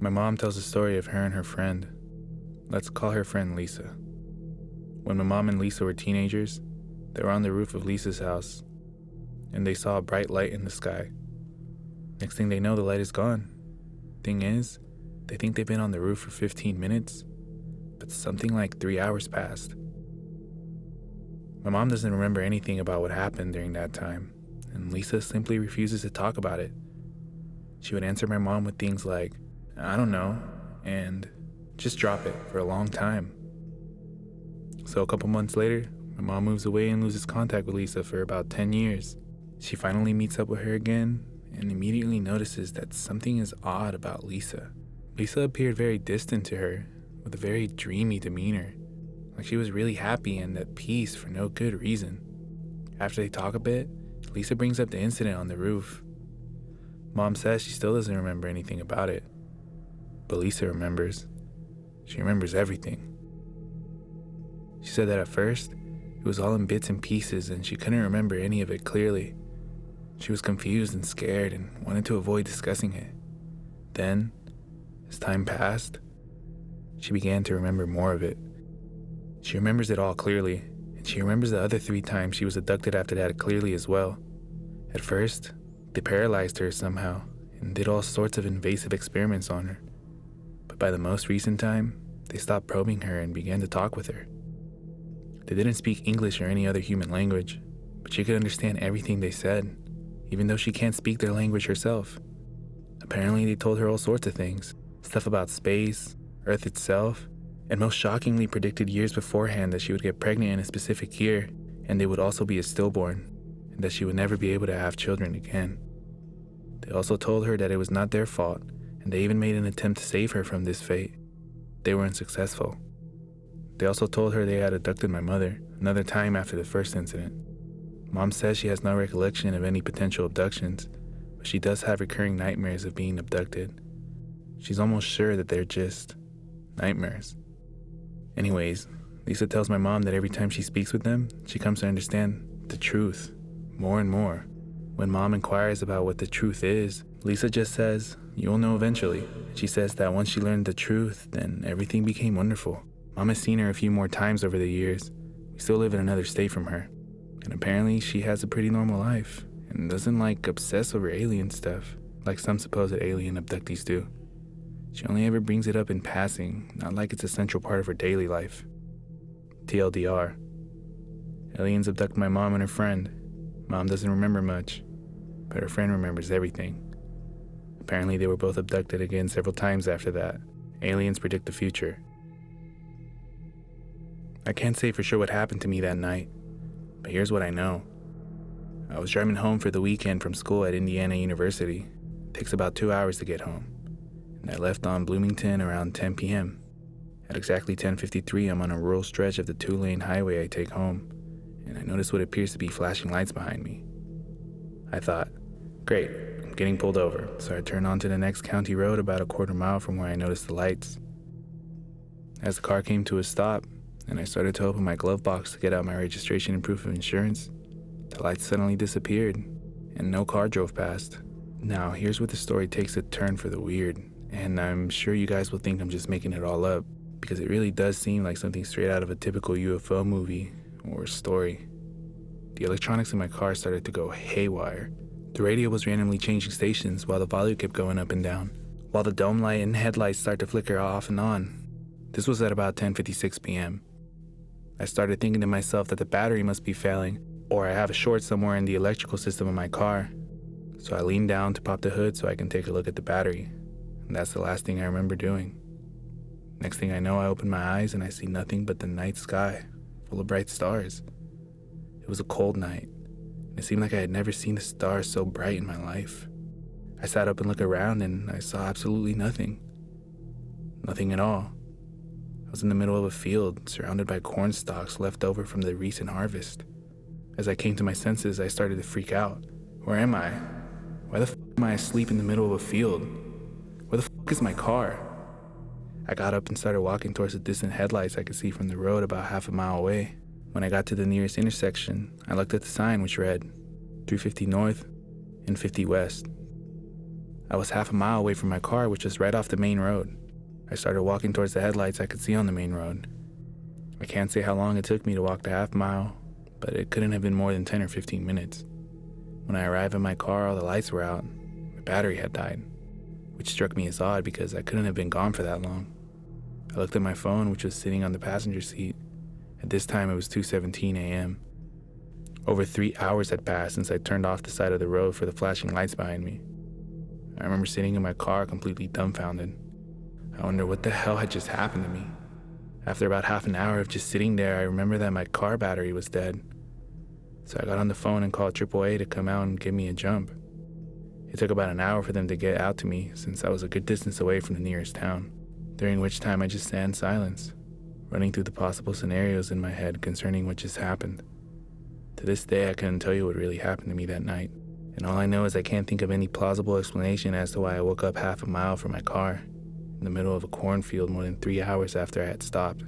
My mom tells a story of her and her friend. Let's call her friend Lisa. When my mom and Lisa were teenagers, they were on the roof of Lisa's house, and they saw a bright light in the sky. Next thing they know, the light is gone. Thing is, they think they've been on the roof for 15 minutes, but something like 3 hours passed. My mom doesn't remember anything about what happened during that time, and Lisa simply refuses to talk about it. She would answer my mom with things like, "I don't know," and "just drop it" for a long time. So a couple months later, my mom moves away and loses contact with Lisa for about 10 years. She finally meets up with her again and immediately notices that something is odd about Lisa. Lisa appeared very distant to her, with a very dreamy demeanor, like she was really happy and at peace for no good reason. After they talk a bit, Lisa brings up the incident on the roof. Mom says she still doesn't remember anything about it, but Lisa remembers. She remembers everything. She said that at first, it was all in bits and pieces and she couldn't remember any of it clearly. She was confused and scared and wanted to avoid discussing it. Then, as time passed, she began to remember more of it. She remembers it all clearly, and she remembers the other 3 times she was abducted after that clearly as well. At first, they paralyzed her somehow and did all sorts of invasive experiments on her. But by the most recent time, they stopped probing her and began to talk with her. They didn't speak English or any other human language, but she could understand everything they said, even though she can't speak their language herself. Apparently, they told her all sorts of things, stuff about space, Earth itself, and most shockingly predicted years beforehand that she would get pregnant in a specific year, and they would also be a stillborn, and that she would never be able to have children again. They also told her that it was not their fault, and they even made an attempt to save her from this fate. They were unsuccessful. They also told her they had abducted my mother another time after the first incident. Mom says she has no recollection of any potential abductions, but she does have recurring nightmares of being abducted. She's almost sure that they're just nightmares. Anyways, Lisa tells my mom that every time she speaks with them, she comes to understand the truth more and more. When Mom inquires about what the truth is, Lisa just says, "You'll know eventually." She says that once she learned the truth, then everything became wonderful. Mom has seen her a few more times over the years. We still live in another state from her. And apparently she has a pretty normal life and doesn't obsess over alien stuff like some supposed alien abductees do. She only ever brings it up in passing, not like it's a central part of her daily life. TLDR. Aliens abduct my mom and her friend. Mom doesn't remember much, but her friend remembers everything. Apparently they were both abducted again several times after that. Aliens predict the future. I can't say for sure what happened to me that night, but here's what I know. I was driving home for the weekend from school at Indiana University. It takes about 2 hours to get home, and I left on Bloomington around 10 p.m. At exactly 10:53, I'm on a rural stretch of the 2-lane highway I take home, and I notice what appears to be flashing lights behind me. I thought, great, I'm getting pulled over, so I turn onto the next county road about a quarter mile from where I noticed the lights. As the car came to a stop, and I started to open my glove box to get out my registration and proof of insurance, the lights suddenly disappeared, and no car drove past. Now, here's where the story takes a turn for the weird, and I'm sure you guys will think I'm just making it all up, because it really does seem like something straight out of a typical UFO movie or story. The electronics in my car started to go haywire. The radio was randomly changing stations while the volume kept going up and down, while the dome light and headlights started to flicker off and on. This was at about 10:56 p.m. I started thinking to myself that the battery must be failing, or I have a short somewhere in the electrical system of my car. So I leaned down to pop the hood so I can take a look at the battery, and that's the last thing I remember doing. Next thing I know, I open my eyes and I see nothing but the night sky, full of bright stars. It was a cold night, and it seemed like I had never seen the stars so bright in my life. I sat up and looked around and I saw absolutely nothing. Nothing at all. I was in the middle of a field, surrounded by corn stalks left over from the recent harvest. As I came to my senses, I started to freak out. Where am I? Why the f*** am I asleep in the middle of a field? Where the f*** is my car? I got up and started walking towards the distant headlights I could see from the road about half a mile away. When I got to the nearest intersection, I looked at the sign which read 350 North and 50 West. I was half a mile away from my car, which was right off the main road. I started walking towards the headlights I could see on the main road. I can't say how long it took me to walk the half mile, but it couldn't have been more than 10 or 15 minutes. When I arrived at my car, all the lights were out. My battery had died, which struck me as odd because I couldn't have been gone for that long. I looked at my phone, which was sitting on the passenger seat. At this time, it was 2:17 a.m. Over 3 hours had passed since I turned off the side of the road for the flashing lights behind me. I remember sitting in my car completely dumbfounded. I wonder what the hell had just happened to me. After about half an hour of just sitting there, I remember that my car battery was dead. So I got on the phone and called AAA to come out and give me a jump. It took about an hour for them to get out to me since I was a good distance away from the nearest town, during which time I just sat in silence, running through the possible scenarios in my head concerning what just happened. To this day, I couldn't tell you what really happened to me that night, and all I know is I can't think of any plausible explanation as to why I woke up half a mile from my car, in the middle of a cornfield more than 3 hours after I had stopped.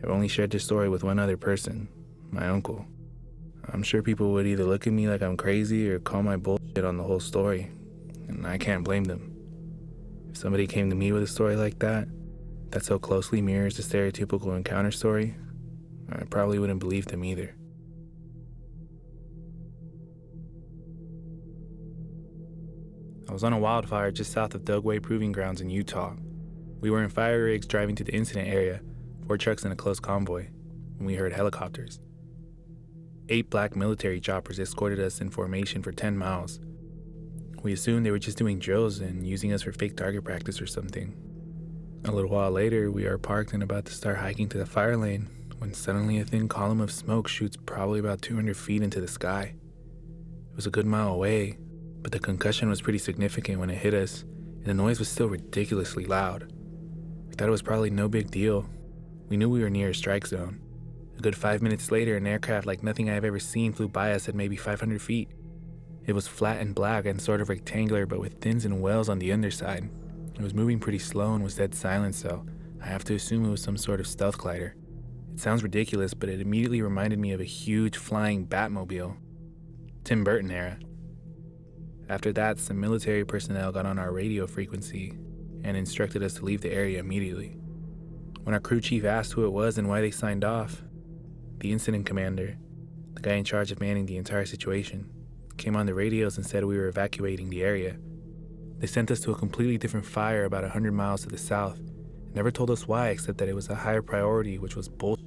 I've only shared this story with one other person, my uncle. I'm sure people would either look at me like I'm crazy or call my bullshit on the whole story, and I can't blame them. If somebody came to me with a story like that so closely mirrors the stereotypical encounter story, I probably wouldn't believe them either. I was on a wildfire just south of Dugway Proving Grounds in Utah. We were in fire rigs driving to the incident area, 4 trucks in a close convoy, when we heard helicopters. 8 black military choppers escorted us in formation for 10 miles. We assumed they were just doing drills and using us for fake target practice or something. A little while later, we are parked and about to start hiking to the fire lane when suddenly a thin column of smoke shoots probably about 200 feet into the sky. It was a good mile away, but the concussion was pretty significant when it hit us, and the noise was still ridiculously loud. We thought it was probably no big deal. We knew we were near a strike zone. A good 5 minutes later, an aircraft like nothing I have ever seen flew by us at maybe 500 feet. It was flat and black and sort of rectangular, but with fins and wells on the underside. It was moving pretty slow and was dead silent, so I have to assume it was some sort of stealth glider. It sounds ridiculous, but it immediately reminded me of a huge flying Batmobile. Tim Burton era. After that, some military personnel got on our radio frequency and instructed us to leave the area immediately. When our crew chief asked who it was and why they signed off, the incident commander, the guy in charge of manning the entire situation, came on the radios and said we were evacuating the area. They sent us to a completely different fire about 100 miles to the south, and never told us why except that it was a higher priority, which was bullshit.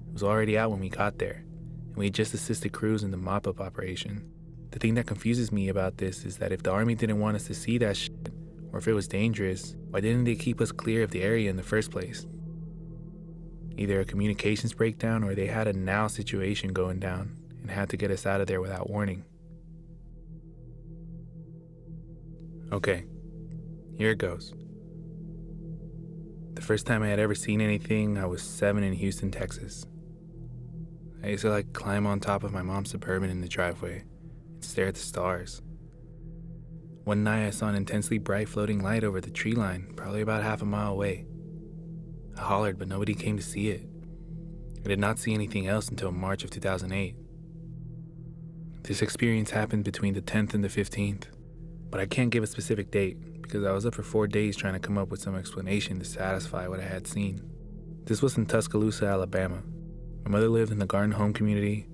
It was already out when we got there, and we had just assisted crews in the mop-up operation. The thing that confuses me about this is that if the Army didn't want us to see that shit, or if it was dangerous, why didn't they keep us clear of the area in the first place? Either a communications breakdown or they had a now situation going down and had to get us out of there without warning. Okay, here it goes. The first time I had ever seen anything, I was 7 in Houston, Texas. I used to climb on top of my mom's Suburban in the driveway and stare at the stars. One night I saw an intensely bright floating light over the tree line, probably about half a mile away. I hollered, but nobody came to see it. I did not see anything else until March of 2008. This experience happened between the 10th and the 15th, but I can't give a specific date because I was up for 4 days trying to come up with some explanation to satisfy what I had seen. This was in Tuscaloosa, Alabama. My mother lived in the Garden Home community,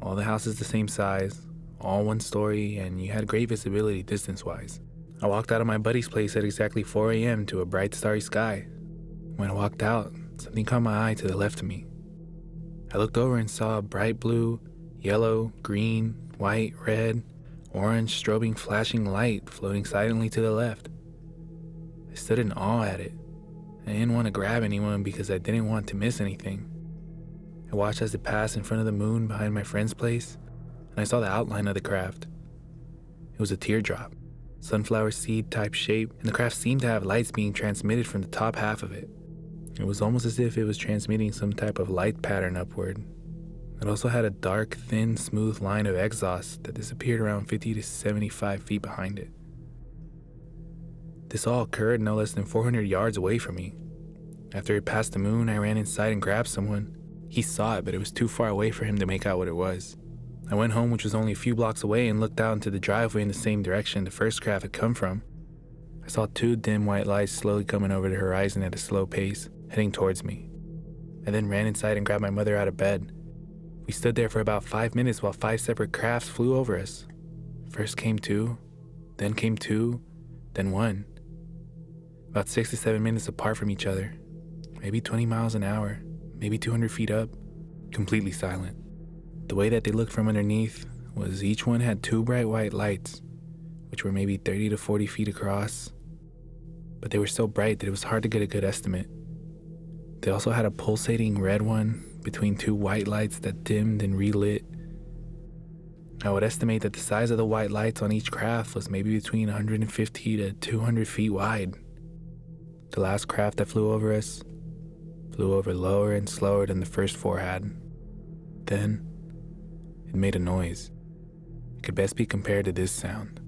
all the houses the same size, all one story, and you had great visibility distance-wise. I walked out of my buddy's place at exactly 4 a.m. to a bright starry sky. When I walked out, something caught my eye to the left of me. I looked over and saw a bright blue, yellow, green, white, red, orange, strobing flashing light floating silently to the left. I stood in awe at it. I didn't want to grab anyone because I didn't want to miss anything. I watched as it passed in front of the moon behind my friend's place, and I saw the outline of the craft. It was a teardrop, sunflower seed type shape, and the craft seemed to have lights being transmitted from the top half of it. It was almost as if it was transmitting some type of light pattern upward. It also had a dark, thin, smooth line of exhaust that disappeared around 50 to 75 feet behind it. This all occurred no less than 400 yards away from me. After it passed the moon, I ran inside and grabbed someone. He saw it, but it was too far away for him to make out what it was. I went home, which was only a few blocks away, and looked out into the driveway in the same direction the first craft had come from. I saw two dim white lights slowly coming over the horizon at a slow pace, heading towards me. I then ran inside and grabbed my mother out of bed. We stood there for about 5 minutes while 5 separate crafts flew over us. First came 2, then came 2, then 1. About 6 to 7 minutes apart from each other. Maybe 20 miles an hour, maybe 200 feet up, completely silent. The way that they looked from underneath was each one had 2 bright white lights, which were maybe 30 to 40 feet across, but they were so bright that it was hard to get a good estimate. They also had a pulsating red one between 2 white lights that dimmed and relit. I would estimate that the size of the white lights on each craft was maybe between 150 to 200 feet wide. The last craft that flew over us flew over lower and slower than the first 4 had. Then, it made a noise. It could best be compared to this sound.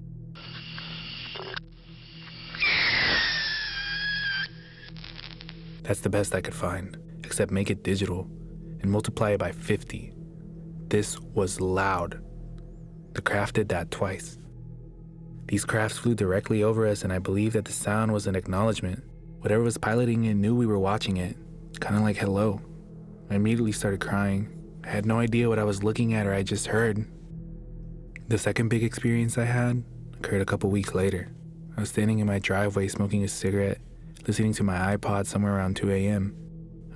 That's the best I could find, except make it digital and multiply it by 50. This was loud. The craft did that twice. These crafts flew directly over us, and I believe that the sound was an acknowledgement. Whatever was piloting it knew we were watching it, kind of like hello. I immediately started crying. I had no idea what I was looking at or I just heard. The second big experience I had occurred a couple weeks later. I was standing in my driveway smoking a cigarette, listening to my iPod somewhere around 2 a.m.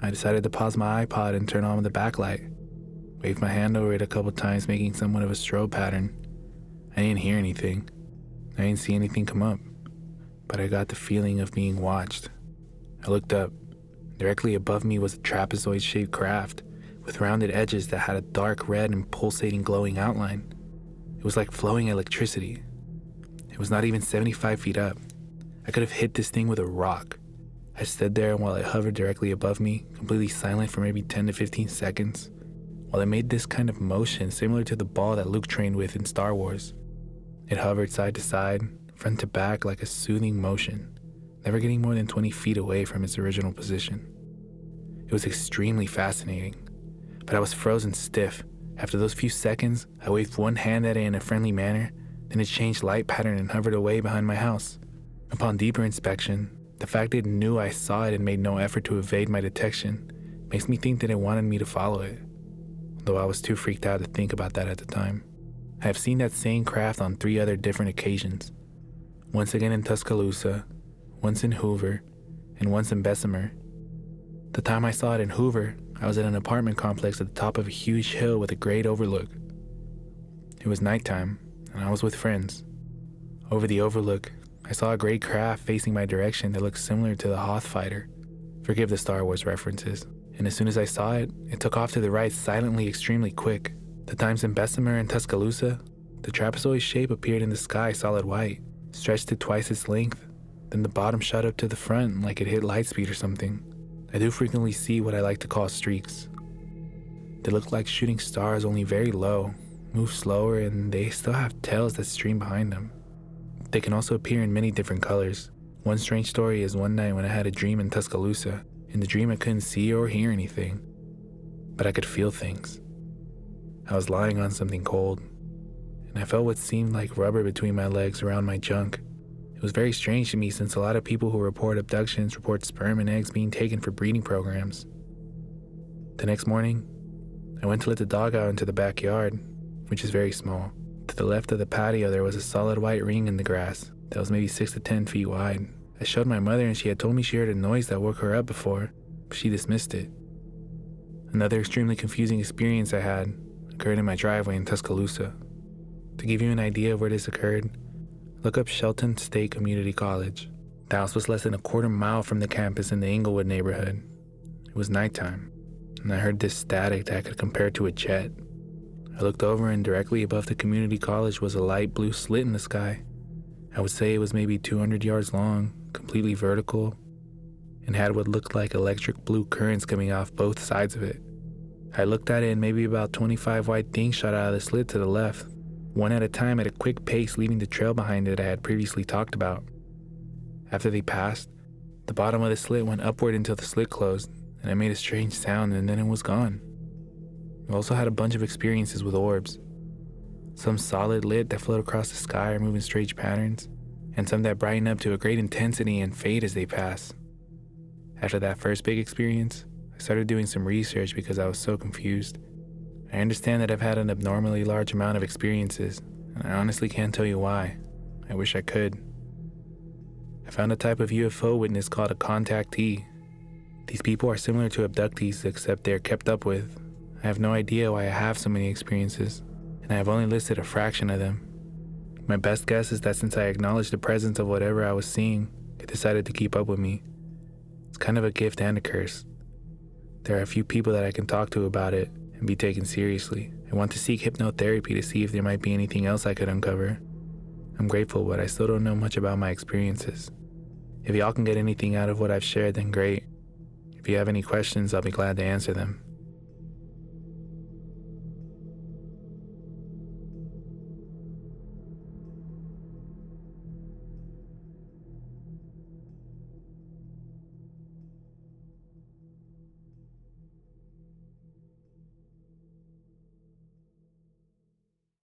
I decided to pause my iPod and turn on the backlight. Waved my hand over it a couple times, making somewhat of a strobe pattern. I didn't hear anything. I didn't see anything come up, but I got the feeling of being watched. I looked up. Directly above me was a trapezoid-shaped craft with rounded edges that had a dark red and pulsating glowing outline. It was like flowing electricity. It was not even 75 feet up. I could have hit this thing with a rock. I stood there while it hovered directly above me, completely silent for maybe 10 to 15 seconds, while it made this kind of motion similar to the ball that Luke trained with in Star Wars. It hovered side to side, front to back like a soothing motion, never getting more than 20 feet away from its original position. It was extremely fascinating, but I was frozen stiff. After those few seconds, I waved one hand at it in a friendly manner, then it changed light pattern and hovered away behind my house. Upon deeper inspection, the fact it knew I saw it and made no effort to evade my detection makes me think that it wanted me to follow it, though I was too freaked out to think about that at the time. I have seen that same craft on 3 other different occasions. Once again in Tuscaloosa, once in Hoover, and once in Bessemer. The time I saw it in Hoover, I was at an apartment complex at the top of a huge hill with a great overlook. It was nighttime, and I was with friends. Over the overlook, I saw a gray craft facing my direction that looked similar to the Hoth fighter. Forgive the Star Wars references. And as soon as I saw it, it took off to the right silently, extremely quick. The times in Bessemer and Tuscaloosa, the trapezoid shape appeared in the sky solid white, stretched to twice its length, then the bottom shot up to the front like it hit lightspeed or something. I do frequently see what I like to call streaks. They look like shooting stars, only very low, move slower, and they still have tails that stream behind them. They can also appear in many different colors. One strange story is one night when I had a dream in Tuscaloosa. In the dream I couldn't see or hear anything, but I could feel things. I was lying on something cold, and I felt what seemed like rubber between my legs around my junk. It was very strange to me since a lot of people who report abductions report sperm and eggs being taken for breeding programs. The next morning, I went to let the dog out into the backyard, which is very small. To the left of the patio there was a solid white ring in the grass that was maybe 6 to 10 feet wide. I showed my mother and she had told me she heard a noise that woke her up before, but she dismissed it. Another extremely confusing experience I had occurred in my driveway in Tuscaloosa. To give you an idea of where this occurred, look up Shelton State Community College. The house was less than a quarter mile from the campus in the Inglewood neighborhood. It was nighttime, and I heard this static that I could compare to a jet. I looked over and directly above the community college was a light blue slit in the sky. I would say it was maybe 200 yards long, completely vertical, and had what looked like electric blue currents coming off both sides of it. I looked at it and maybe about 25 white things shot out of the slit to the left, one at a time at a quick pace, leaving the trail behind it I had previously talked about. After they passed, the bottom of the slit went upward until the slit closed, and it made a strange sound and then it was gone. I also had a bunch of experiences with orbs. Some solid lit that float across the sky or move in strange patterns, and some that brighten up to a great intensity and fade as they pass. After that first big experience, I started doing some research because I was so confused. I understand that I've had an abnormally large amount of experiences, and I honestly can't tell you why. I wish I could. I found a type of UFO witness called a contactee. These people are similar to abductees, except they're kept up with. I have no idea why I have so many experiences, and I have only listed a fraction of them. My best guess is that since I acknowledged the presence of whatever I was seeing, it decided to keep up with me. It's kind of a gift and a curse. There are a few people that I can talk to about it and be taken seriously. I want to seek hypnotherapy to see if there might be anything else I could uncover. I'm grateful, but I still don't know much about my experiences. If y'all can get anything out of what I've shared, then great. If you have any questions, I'll be glad to answer them.